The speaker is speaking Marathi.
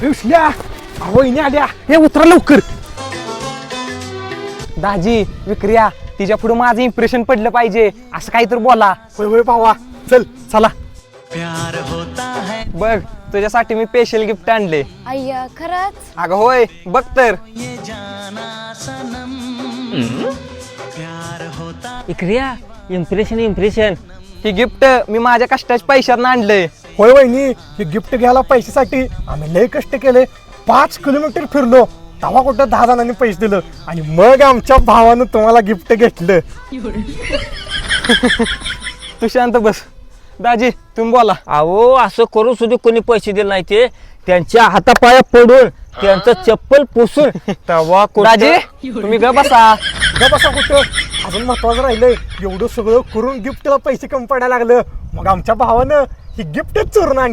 विसल्या वहिनी आल्या हे उतरा लवकर. दाजी विक्रिया तिच्या पुढे माझं इम्प्रेशन पडलं पाहिजे असं काहीतरी बोला. होय होय भावा चल. चला बघ तुझ्यासाठी मी स्पेशल गिफ्ट आणले. अय्या खरंच. अगं होय बघ तर. इक्रिया इम्प्रेशन ही गिफ्ट मी माझ्या कष्टाच्या पैशातनं आणलंय. होय वहिनी हे गिफ्ट घ्यायला पैशासाठी आम्ही लय कष्ट केले. 5 किलोमीटर फिरलो तेव्हा कुठं 10 जणांनी पैसे दिलं आणि मग आमच्या भावानं तुम्हाला गिफ्ट घेतलं. तू शांत बस. दाजी तुम्ही बोला. अहो असं करून सुद्धा कोणी पैसे दिले नाही ते त्यांच्या हातापाया पडून त्यांचं चप्पल पुसून तेव्हा दाजी तुम्ही ग बसा. ग बसा कुठं अजून महत्वाचं राहिलंय. एवढं सगळं करून गिफ्टला पैसे कमी पडायला लागलं मग आमच्या भावानं ही गिफ्टच चोरून आणली.